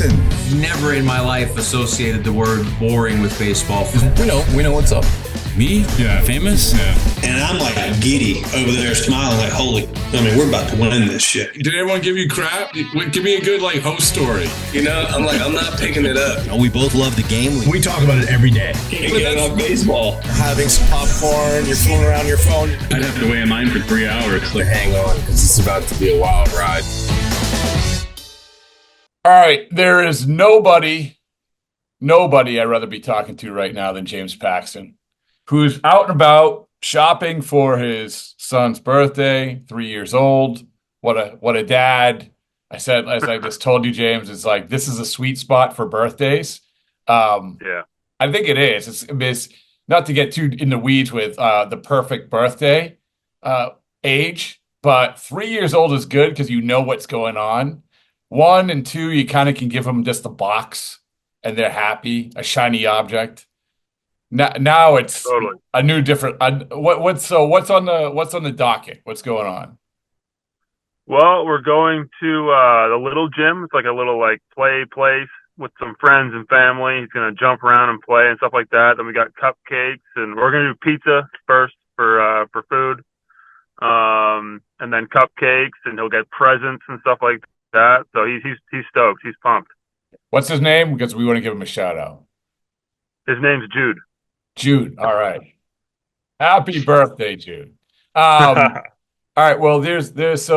Paxton. Never in my life associated the word boring with baseball. We know what's up. Me? Yeah. Famous? Yeah. And I'm like giddy over there smiling like, we're about to win this shit. Did everyone give you crap? Give me a good host story. I'm not picking it up. We both love the game. We talk about it every day. Get off baseball. Having some popcorn, you're fooling around your phone. I'd have to wait in line for 3 hours. Hang on, because it's about to be a wild ride. All right, there is nobody I'd rather be talking to right now than James Paxton, who's out and about shopping for his son's birthday, 3 years old. What a dad. I said, as I just told you, James, it's like, this is a sweet spot for birthdays. Yeah. I think it is. It's not to get too in the weeds with the perfect birthday age, but 3 years old is good because you know what's going on. 1 and 2, you kind of can give them just a box and they're happy, a shiny object. Now it's totally a new different. What's on the docket? What's going on? Well, we're going to the little gym. It's like a little play place with some friends and family. He's gonna jump around and play and stuff like that. Then we got cupcakes, and we're gonna do pizza first for food, and then cupcakes, and he'll get presents and stuff like that. So he's stoked. He's pumped. What's his name? Because we want to give him a shout out. His name's Jude. Jude. All right. Happy birthday, Jude. All right. Well, is this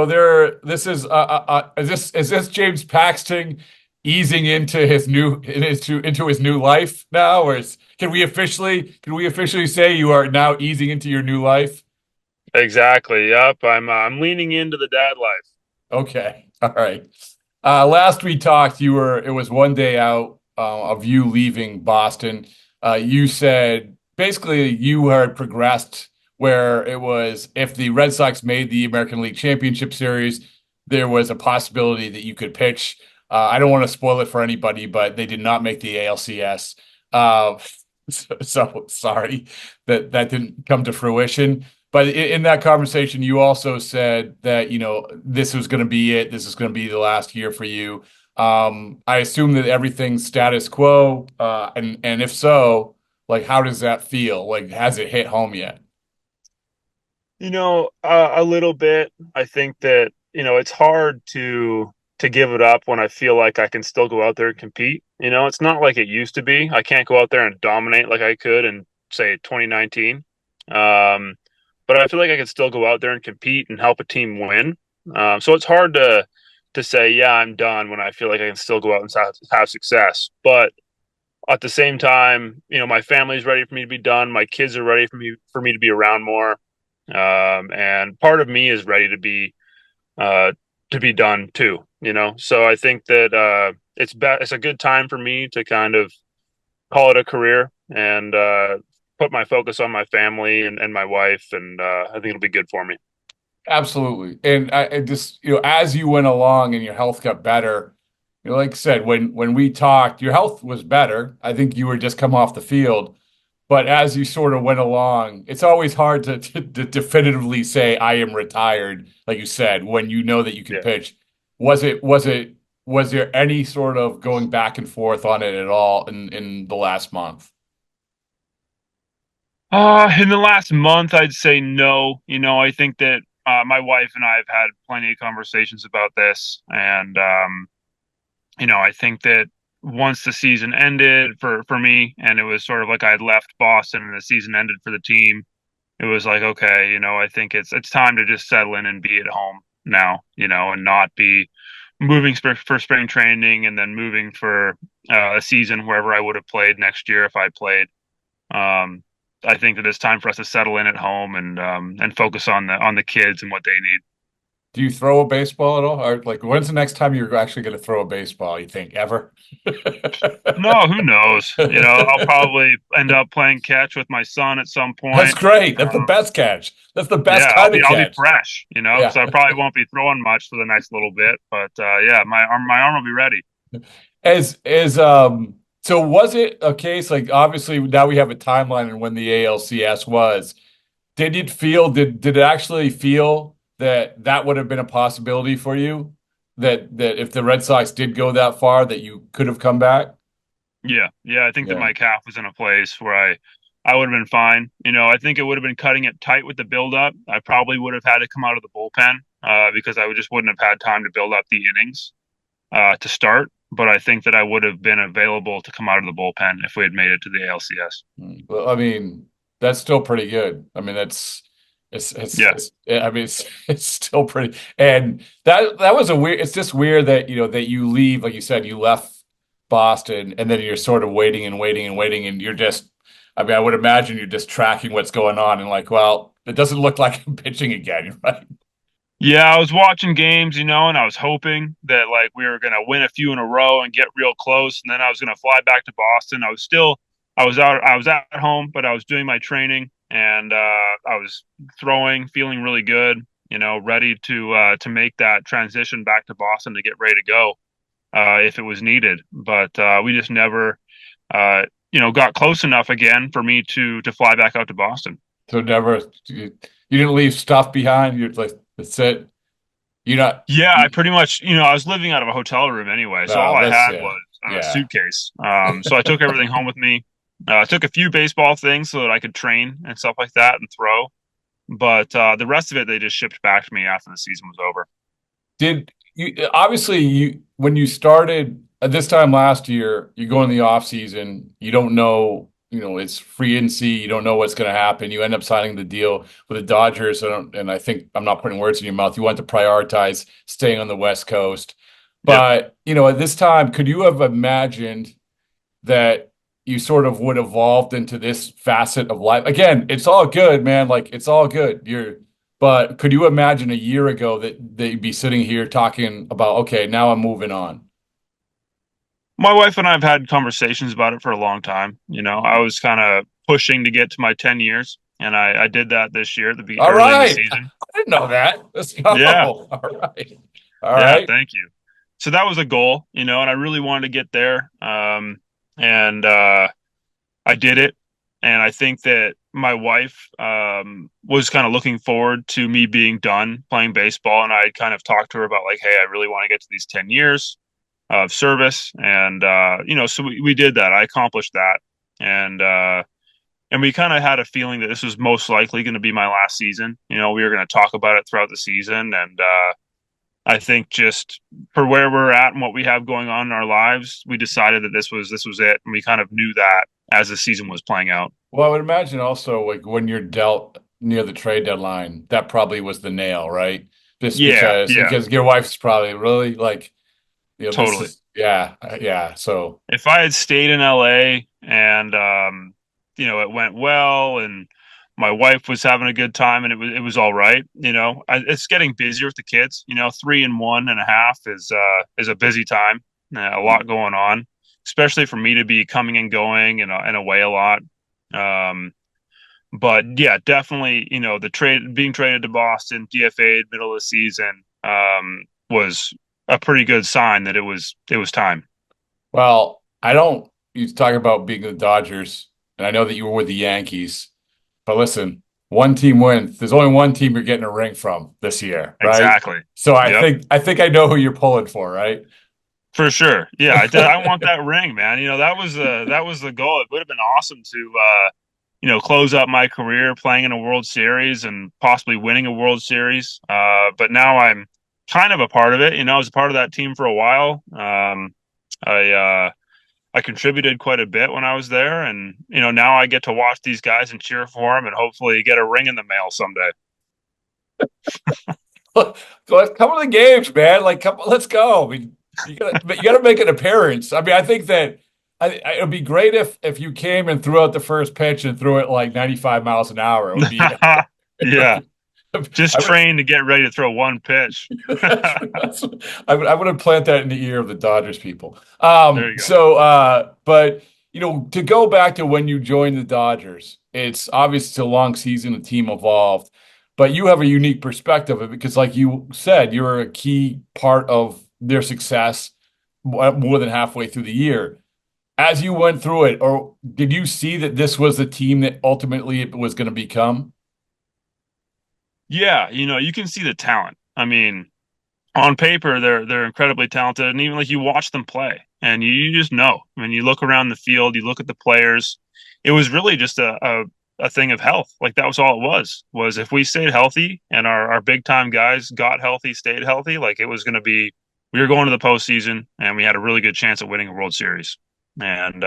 James Paxton easing into his new life now, or can we officially say you are now easing into your new life? Exactly. Yep. I'm leaning into the dad life. Okay. All right. Last we talked, it was one day out of you leaving Boston. You said basically you had progressed where it was, if the Red Sox made the American League Championship Series, there was a possibility that you could pitch. I don't want to spoil it for anybody, but they did not make the ALCS. So sorry that didn't come to fruition. But in that conversation, you also said that, this was going to be it. This is going to be the last year for you. I assume that everything's status quo. And if so, how does that feel? Has it hit home yet? A little bit. I think that, it's hard to give it up when I feel like I can still go out there and compete. It's not like it used to be. I can't go out there and dominate like I could in, say, 2019. But I feel like I can still go out there and compete and help a team win. So it's hard to say, yeah, I'm done, when I feel like I can still go out and have success. But at the same time, my family's ready for me to be done. My kids are ready for me to be around more. And part of me is ready to be done too, So I think that it's a good time for me to kind of call it a career and put my focus on my family and my wife, and I think it'll be good for me. Absolutely. And I just, as you went along and your health got better, like I said, when we talked, your health was better. I think you were just come off the field. But as you sort of went along, it's always hard to definitively say I am retired, like you said, when you know that you can pitch. Was there any sort of going back and forth on it at all in the last month? In the last month, I'd say no. I think that my wife and I have had plenty of conversations about this, and I think that once the season ended for me, and it was sort of like I had left Boston and the season ended for the team, it was like, okay, I think it's time to just settle in and be at home now, and not be moving for spring training and then moving for a season wherever I would have played next year if I played. I think that it's time for us to settle in at home and focus on the kids and what they need. Do you throw a baseball at all? Or when's the next time you're actually going to throw a baseball, you think, ever? No, who knows? I'll probably end up playing catch with my son at some point. That's great. That's the best catch. That's the best kind of catch. I'll be fresh, so I probably won't be throwing much for the next little bit. But my arm will be ready. So was it a case, obviously now we have a timeline on when the ALCS was. Did it actually feel that would have been a possibility for you that if the Red Sox did go that far, that you could have come back? Yeah, yeah. I think that Yeah. my calf was in a place where I would have been fine. I think it would have been cutting it tight with the buildup. I probably would have had to come out of the bullpen because just wouldn't have had time to build up the innings to start. But I think that I would have been available to come out of the bullpen if we had made it to the ALCS. Well, I mean, that's still pretty good. I mean, Yeah. I mean, it's still pretty. And that was a weird. It's just weird that that you leave, like you said, you left Boston, and then you're sort of waiting and waiting and waiting, and you're just. I mean, I would imagine you're just tracking what's going on, and like, well, it doesn't look like I'm pitching again, right? Yeah, I was watching games, and I was hoping that like we were gonna win a few in a row and get real close, and then I was gonna fly back to Boston. I was at home, but I was doing my training, and I was throwing, feeling really good, ready to make that transition back to Boston to get ready to go if it was needed. But we just never, got close enough again for me to fly back out to Boston. So never, you didn't leave stuff behind. You're like, that's it. You're not. Yeah, I pretty much, I was living out of a hotel room anyway, so all I had was a suitcase. So I took everything home with me. I took a few baseball things so that I could train and stuff like that and throw. But the rest of it, they just shipped back to me after the season was over. Did you obviously when you started at this time last year, you go in the off season, you don't know, it's free agency, you don't know what's going to happen. You end up signing the deal with the Dodgers, and I think I'm not putting words in your mouth. You want to prioritize staying on the West Coast, but at this time, could you have imagined that you sort of would evolved into this facet of life? Again, it's all good, man. Like it's all good. But could you imagine a year ago that they'd be sitting here talking about, okay, now I'm moving on? My wife and I have had conversations about it for a long time. I was kind of pushing to get to my 10 years, and I did that this year at the beginning of the season. I didn't know that. Let's go. Yeah. All right. All right. Thank you. So that was a goal, and I really wanted to get there. And I did it. And I think that my wife was kind of looking forward to me being done playing baseball. And I had kind of talked to her about like, hey, I really want to get to these 10 years of service. And, so we did that. I accomplished that. And we kind of had a feeling that this was most likely going to be my last season. We were going to talk about it throughout the season. And I think just for where we're at and what we have going on in our lives, we decided that this was it. And we kind of knew that as the season was playing out. Well, I would imagine also like when you're dealt near the trade deadline, that probably was the nail, right? Just because your wife's probably really like, totally. So if I had stayed in LA and, it went well and my wife was having a good time and it was all right. It's getting busier with the kids, 3 and 1.5 is a busy time, a lot going on, especially for me to be coming and going and away a lot. But yeah, definitely, being traded to Boston, DFA'd middle of the season, was a pretty good sign that it was time. Well, you talk about being the Dodgers, and I know that you were with the Yankees, but listen, one team wins. There's only one team you're getting a ring from this year, right? Exactly. So I think I know who you're pulling for, right? For sure. Yeah, I want that ring, man. That was the goal. It would have been awesome to close up my career playing in a World Series and possibly winning a World Series. But now I'm kind of a part of it. I was a part of that team for a while. I contributed quite a bit when I was there, and now I get to watch these guys and cheer for them, and hopefully get a ring in the mail someday. Come to the games, man. Like, let's go. I mean, you gotta make an appearance. I mean, I think that it would be great if you came and threw out the first pitch and threw it like 95 miles an hour. It would be, yeah. Just train to get ready to throw one pitch. I would plant that in the ear of the Dodgers people. There you go. So, but to go back to when you joined the Dodgers, it's obvious it's a long season. The team evolved, but you have a unique perspective of it because, like you said, you're a key part of their success more than halfway through the year. As you went through it, or did you see that this was the team that ultimately it was going to become? Yeah, you can see the talent. I mean, on paper they're incredibly talented, and even like you watch them play and you just know. I mean, you look around the field, you look at the players. It was really just a thing of health. Like that was all it was if we stayed healthy and our big time guys got healthy, stayed healthy, like it was going to be, we were going to the postseason and we had a really good chance at winning a World Series. And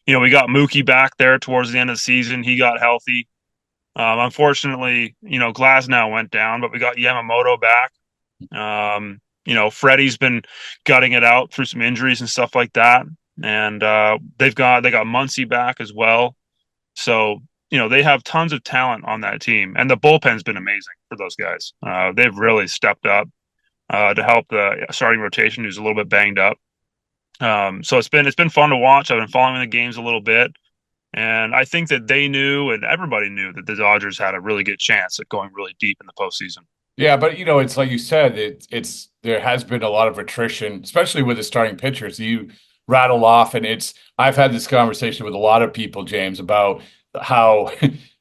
we got Mookie back there towards the end of the season. He got healthy. Unfortunately, Glasnow went down, but we got Yamamoto back. Freddie's been gutting it out through some injuries and stuff like that. And they got Muncy back as well. So, they have tons of talent on that team, and the bullpen's been amazing for those guys. They've really stepped up to help the starting rotation, who's a little bit banged up. So it's been fun to watch. I've been following the games a little bit, and I think that they knew, and everybody knew, that the Dodgers had a really good chance at going really deep in the postseason. Yeah, but it's like you said, it's there has been a lot of attrition, especially with the starting pitchers. You rattle off, and I've had this conversation with a lot of people, James, about how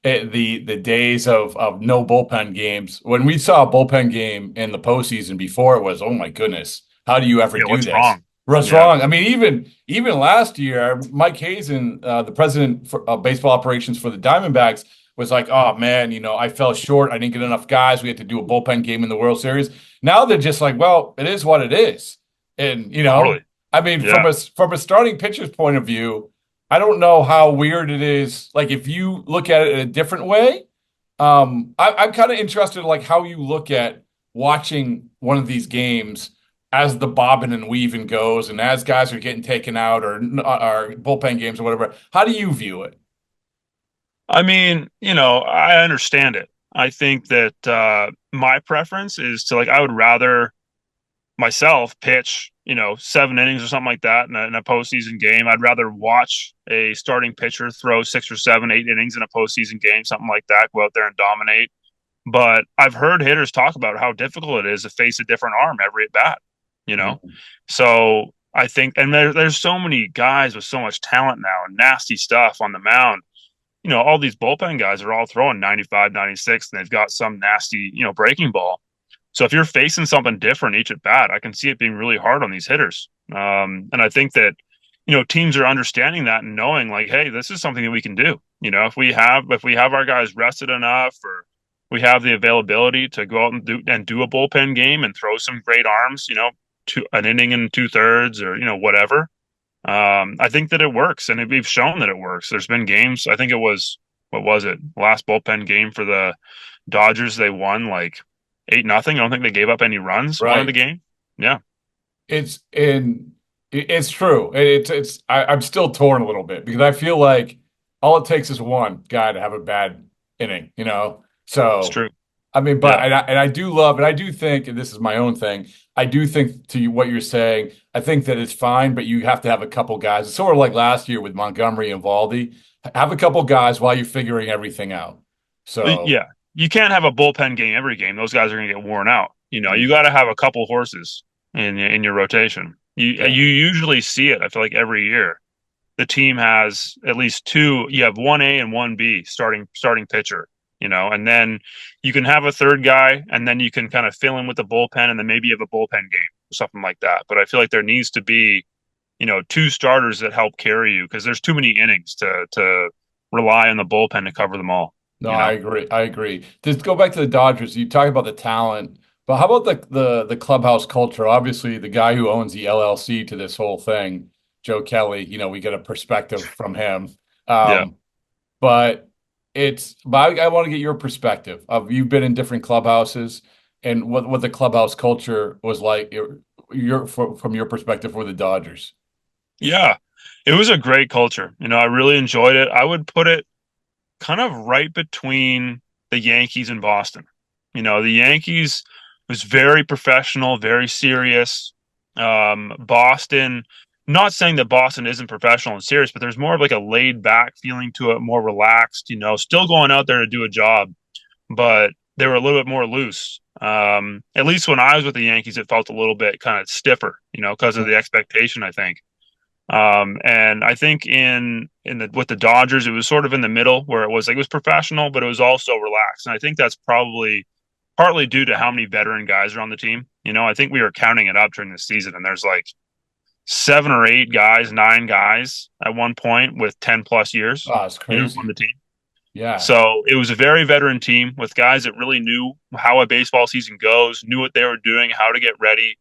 the days of no bullpen games. When we saw a bullpen game in the postseason before, it was, oh my goodness, how do you ever do what's this? wrong? What's wrong? I mean, even last year, Mike Hazen, the president of baseball operations for the Diamondbacks, was like, oh man, I fell short. I didn't get enough guys. We had to do a bullpen game in the World Series. Now they're just like, well, it is what it is. And Totally. I mean, Yeah. from a starting pitcher's point of view, I don't know how weird it is. Like if you look at it in a different way, I'm kind of interested in like how you look at watching one of these games as the bobbing and weaving goes, and as guys are getting taken out or bullpen games or whatever. How do you view it? I mean, I understand it. I think that my preference is to, like, I would rather myself pitch, 7 innings or something like that in a postseason game. I'd rather watch a starting pitcher throw 6 or 7, 8 innings in a postseason game, something like that, go out there and dominate. But I've heard hitters talk about how difficult it is to face a different arm every at bat, Mm-hmm. So I think, and there's so many guys with so much talent now and nasty stuff on the mound. All these bullpen guys are all throwing 95, 96, and they've got some nasty, breaking ball. So if you're facing something different each at bat, I can see it being really hard on these hitters. And I think that, teams are understanding that and knowing, like, hey, this is something that we can do. If we have our guys rested enough, or we have the availability to go out and do a bullpen game and throw some great arms, to an inning and 2/3 or, whatever. I think that it works, and we've shown that it works. There's been games. I think it was, what was it? Last bullpen game for the Dodgers, they won like 8-0. I don't think they gave up any runs. Right. Won the game. Yeah. It's true. I'm still torn a little bit because I feel like all it takes is one guy to have a bad inning, So It's true. I mean, but Yeah. I do love, and I do think, and this is my own thing, I do think to what you're saying, I think that it's fine, but you have to have a couple guys. It's sort of like last year with Montgomery and Valdi. Have a couple guys while you're figuring everything out. So Yeah. You can't have a bullpen game every game. Those guys are going to get worn out. You got to have a couple horses in your rotation. You usually see it. I feel like every year the team has at least two. You have 1A and 1B starting pitcher. And then you can have a third guy, and then you can kind of fill in with the bullpen, and then maybe you have a bullpen game or something like that. But I feel like there needs to be, two starters that help carry you, because there's too many innings to rely on the bullpen to cover them all. no, I agree. Just go back to the Dodgers. You talk about the talent, but how about the clubhouse culture? Obviously, the guy who owns the LLC to this whole thing, Joe Kelly. We get a perspective from him. Yeah. But I want to get your perspective of, you've been in different clubhouses, and what the clubhouse culture was like from your perspective for the Dodgers. Yeah. It was a great culture. I really enjoyed it. I would put it kind of right between the Yankees and Boston. The Yankees was very professional, very serious. Boston, not saying that Boston isn't professional and serious, but there's more of like a laid back feeling to it, more relaxed, still going out there to do a job, but they were a little bit more loose. At least when I was with the Yankees, it felt a little bit kind of stiffer, because of the expectation, I think. And I think with the Dodgers, it was sort of in the middle, where it was professional, but it was also relaxed. And I think that's probably partly due to how many veteran guys are on the team. I think we were counting it up during the season, and there's like 7 or 8 guys, 9 guys at one point with 10 plus years, Oh, it's crazy. on the team. Yeah. So it was a very veteran team with guys that really knew how a baseball season goes, knew what they were doing, how to get ready,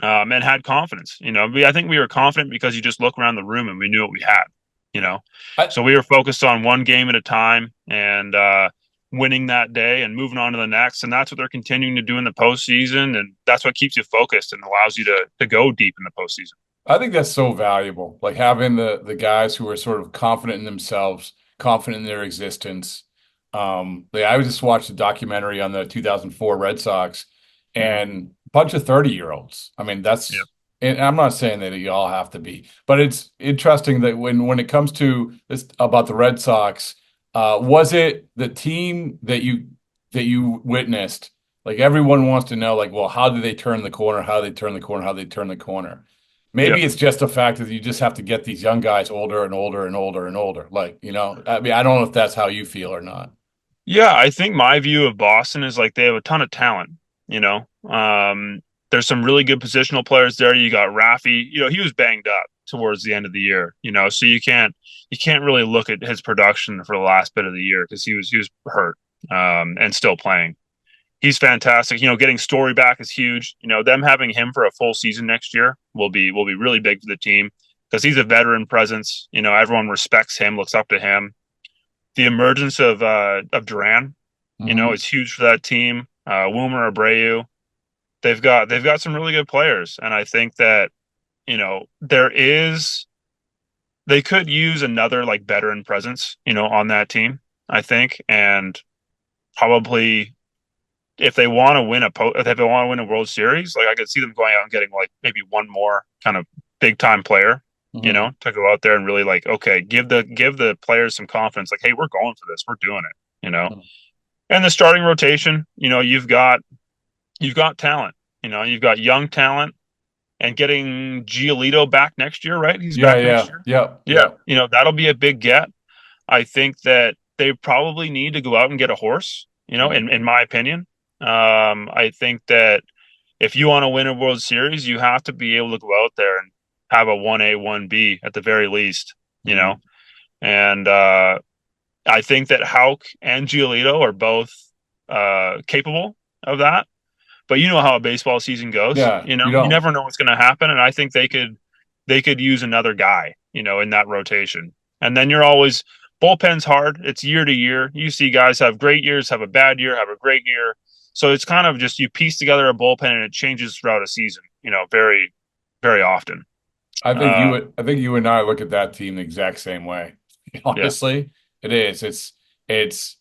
and had confidence. I think we were confident because you just look around the room and we knew what we had. So we were focused on one game at a time and winning that day and moving on to the next. And that's what they're continuing to do in the postseason, and that's what keeps you focused and allows you to go deep in the postseason. I think that's so valuable. Like having the guys who are sort of confident in themselves, confident in their existence. I just watched a documentary on the 2004 Red Sox and a bunch of 30-year-olds. I mean, that's, and I'm not saying that you all have to be, but it's interesting that when it comes to this about the Red Sox, was it the team that you witnessed? Like everyone wants to know, like, well, how do they turn the corner? How do they turn the corner? How do they turn the corner? Maybe it's just a fact that you just have to get these young guys older and older and older and older. Like, I mean, I don't know if that's how you feel or not. Yeah, I think my view of Boston is like they have a ton of talent. There's some really good positional players there. You got Rafi. He was banged up towards the end of the year. So you can't really look at his production for the last bit of the year because he was hurt and still playing. He's fantastic. Getting Story back is huge. Them having him for a full season next year will be really big for the team because he's a veteran presence. Everyone respects him, looks up to him. The emergence of Duran, is huge for that team. Wilmer Abreu, they've got some really good players, and I think that they could use another like veteran presence, on that team. I think, and probably. If they want to win a World Series, like I could see them going out and getting like maybe one more kind of big time player, to go out there and really like, okay, give the players some confidence. Like, hey, we're going for this. We're doing it, And the starting rotation, you've got talent, you've got young talent, and getting Giolito back next year, right? He's back next year. Yeah. That'll be a big get. I think that they probably need to go out and get a horse, in my opinion. I think that if you want to win a World Series, you have to be able to go out there and have a 1A, 1B at the very least, and I think that Houck and Giolito are both capable of that. But you know how a baseball season goes. Yeah, you never know what's going to happen, and I think they could use another guy, in that rotation. And then you're always bullpen's hard. It's year to year. You see guys have great years, have a bad year, have a great year. So it's kind of just you piece together a bullpen and it changes throughout a season, very, very often. I think you and I look at that team the exact same way. Honestly, it is. It's.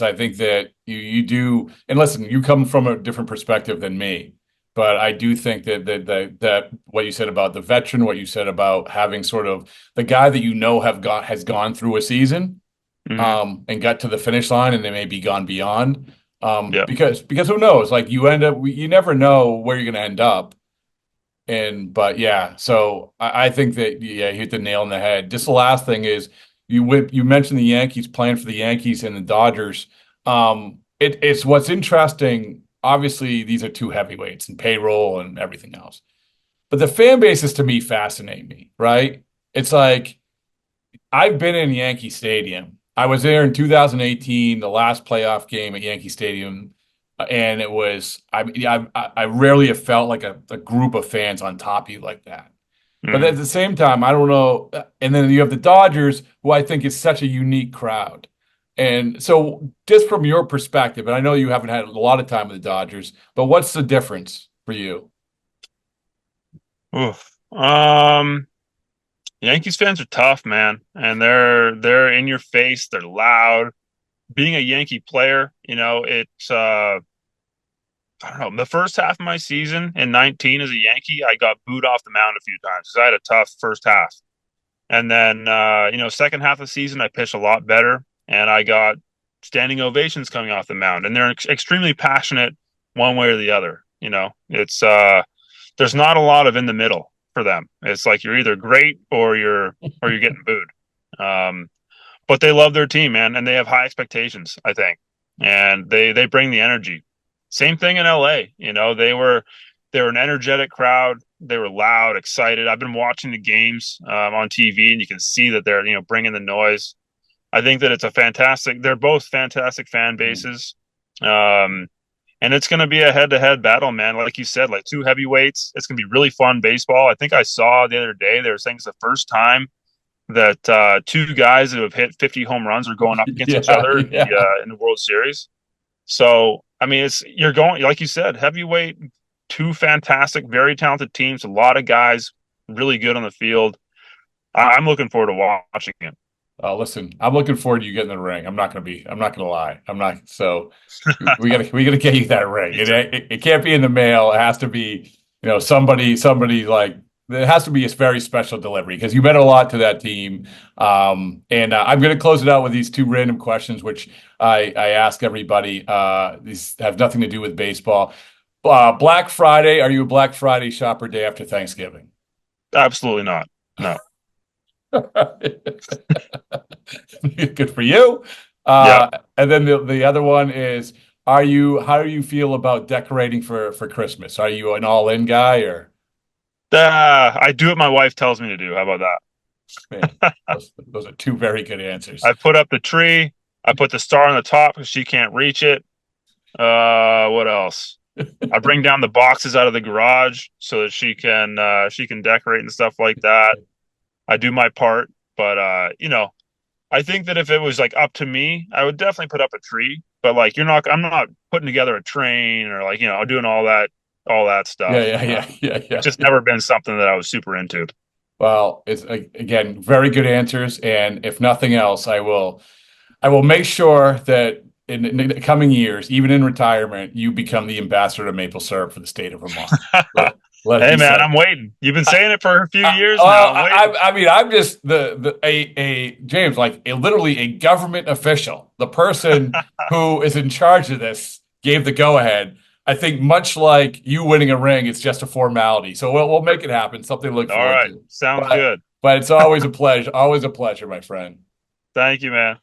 I think that you do. And listen, you come from a different perspective than me, but I do think that what you said about the veteran, what you said about having sort of the guy that has gone through a season, and got to the finish line, and they may be gone beyond. Because who knows? Like you never know where you're going to end up. So I think that you hit the nail on the head. Just the last thing is you mentioned the Yankees playing for the Yankees and the Dodgers. It's what's interesting. Obviously, these are two heavyweights and payroll and everything else, but the fan bases to me fascinate me. Right? It's like I've been in Yankee Stadium. I was there in 2018, the last playoff game at Yankee Stadium, and it was I rarely have felt like a group of fans on top of you like that. But at the same time, I don't know. And then you have the Dodgers, who I think is such a unique crowd. And so, just from your perspective, and I know you haven't had a lot of time with the Dodgers, but what's the difference for you? Yankees fans are tough, man, and they're in your face. They're loud. Being a Yankee player, it's I don't know. The first half of my season in 19 as a Yankee, I got booed off the mound a few times because I had a tough first half. And then, second half of the season, I pitched a lot better, and I got standing ovations coming off the mound. And they're extremely passionate one way or the other. It's there's not a lot of in the middle for them. It's like you're either great or you're getting booed. But they love their team, man, and they have high expectations, I think, and they bring the energy. Same thing in LA. They were an energetic crowd. They were loud, excited. I've been watching the games on TV, and you can see that they're bringing the noise. I think that they're both fantastic fan bases. And it's going to be a head-to-head battle, man. Like you said, like two heavyweights. It's going to be really fun baseball. I think I saw the other day they were saying it's the first time that two guys who have hit 50 home runs are going up against each other in the World Series. So, I mean, you're going, like you said, heavyweight, two fantastic, very talented teams, a lot of guys really good on the field. I'm looking forward to watching it. Listen, I'm looking forward to you getting in the ring. I'm not gonna lie. So we gotta get you that ring. It can't be in the mail. It has to be, somebody like, it has to be a very special delivery because you meant a lot to that team. I'm going to close it out with these two random questions, which I ask everybody. These have nothing to do with baseball. Black Friday. Are you a Black Friday shopper day after Thanksgiving? Absolutely not. No. Good for you. Yeah. And then the other one is, how do you feel about decorating for Christmas? Are you an all-in guy or? I do what my wife tells me to do. How about that? Man, those are two very good answers. I put up the tree. I put the star on the top because she can't reach it. What else? I bring down the boxes out of the garage so that she can decorate and stuff like that. I do my part, but I think that if it was like up to me, I would definitely put up a tree. But like I'm not putting together a train or like doing all that stuff. Yeah. It's just never been something that I was super into. Well, it's again very good answers, and if nothing else, I will make sure that in the coming years, even in retirement, you become the ambassador to maple syrup for the state of Vermont. Hey man, I'm waiting. You've been saying it for a few years now. I'm just James, like literally a government official. The person who is in charge of this gave the go ahead. I think much like you winning a ring, it's just a formality. So we'll make it happen. Something to look forward to. Sounds good. But it's always a pleasure. Always a pleasure, my friend. Thank you, man.